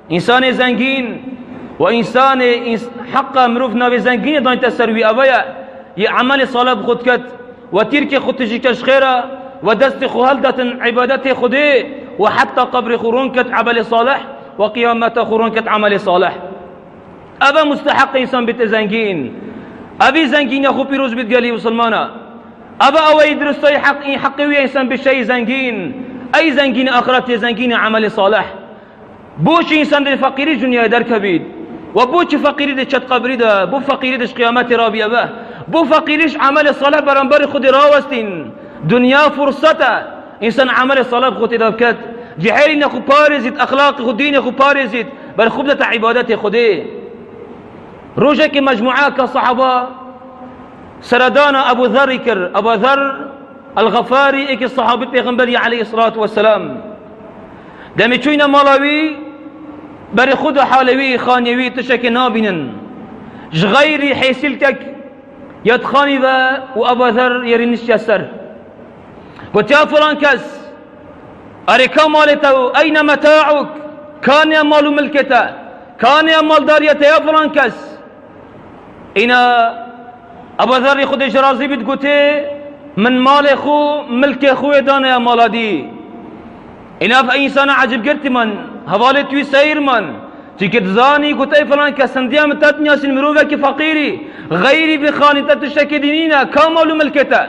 انسان زنگین و انسان حق مروف ناوی زنگین دان تسروی اویا یه عمل صالح خود کد و تیرک خود تجیکش خیره و دست خوهل داتن عبادت خوده و حتی قبر خورون کد عمل صالح و قیامت خورون کد عمل صالح. ابا مستحق انسان بیت زنگین، ابی زنگین خوب پیروز بیت گلی مسلمانا. ابا اوی درستای حقیوی انسان بشی زنگین، ای زنگین آخرت زنگین عمل صالح. بوش انسان در فقیری دنیا در کبید و بوش فقیری در چت قبری ده، بو فقیری دش قیامت رابیه به، بو فقیریش عمل صالح برانبر خود راوستین. دنیا فرصته انسان عمل صالح خود داد کد، جهری نخو پارزید، اخلاق خود دین خو پارزید، بر خوب دت عبادت خوده. روزه که مجموعه که صحابه سردان ابو ذر کر، ابو ذر الغفاری ایک صحابی پیغمبری علیه الصلاة والسلام دمی چوین مالاوی بر خود حالوی خانیوی تشک نابینن غیری حیسیل تک یاد خانی و ابو ذر یرینش جسر قلت یا فلان کس ارکا مالتو این متاعک کان یا مالو ملکتا کان یا مال داریتا یا فلان کس اینا ابو ذر خود اجرازی بید گوته من مال خو ملک خو دانه یا مالادی. اینا فا انسان عجب گرتی من حوالی توی سیر من چیکت زانی گوته فلان کس سندیا متات نیاسین مروفه که فقیری غیری بخانی تتشک دینینا کامالو ملکتا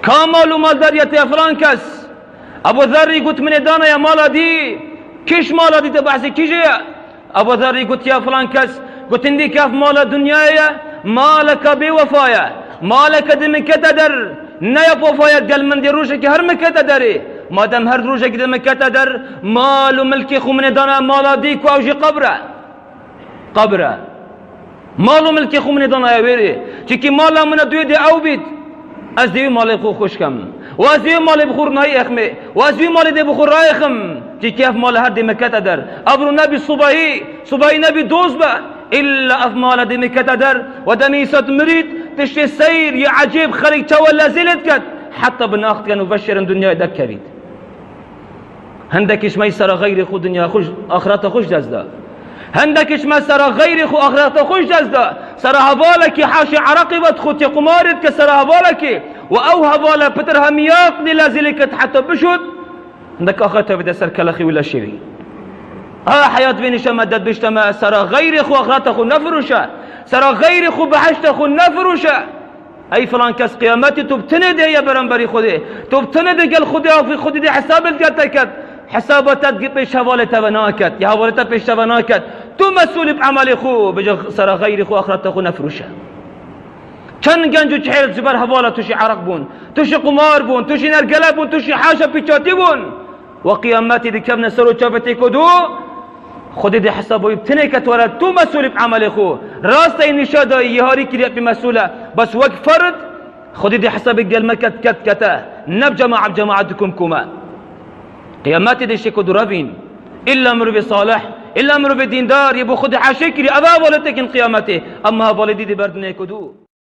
کامالو مال داریتا یا فلان کس. ابو ذر گوت من دانه یا مالادی کش مالادی تبحثی کیجه. ابو ذر گوت یا فلان کس قلت اندي كاف مال الدنيا مالك بوفايا مالك دمكتا در نيا بوفايا قال من دي روشك هر مكتا دري ما دام هر روشك دمكتا در مال وملكي خو من دانا مال ديك واوجي قبره مال وملكي خو من دانا يا ويري تيكي مالا من دوي دي او بيت از دي مال خو خوشكم واز دي مال بخور ناي اخمي واز دي مال دي بخور رايخم تي كيف مال هر دي مكتا در ابرو نبي صباحي نبي دوزبه إلا أفمال دمي كتدر ودمي ست مريد تشتي سير يا عجيب خليك تولى زلت كت حتى بناخت كان مبشر الدنيا دك بيت هندكش ما يسرى غير خو دنيا خوش آخرته خوش جزدا هندكش ما سرى غير خو آخرته خوش جزدا سرى هبالك حاشي عرقبت خو تقمارد كسرى هبالك وأو هبالة بتر همياق لازلكت حتى بشد هندك آخرته بدأ سر كلخي ولا شيء حياة بينش مدد بيشتما سرى غير خو آخرت خو نفرشه سرى غير خو بحشت خو نفرشه. أي فلان كس قيامتي تبتند يا برنبري خده تبتند قال خده في خده دي حساب الجتكت حساباتك بيش حوالته بناكت يا حوالته بيش بناكت تو مسؤول بعمل خو بجا سرى غير خو آخرت خو نفرشه. كان جنجو تحيل زبر حواله توشي عرق بون توشي قمار بون توشي نرجله بون توشي حاشا بيشاتي بون وقيامتي دي كم نسرو شافتي كدو خود دي حسابو يبتني كتورا تو مسؤول بعمل خو راست این نشاده یهاری کلیت بمسؤوله بس وقت فرد خود دي حساب قال مكت كت كتا نب جماعتكم كما قيامات دي شكو درابين الا امر بصالح الا امر بديندار يبو خود حاشكري ابا ولتكن قيامته اما والدي دي بردني كدو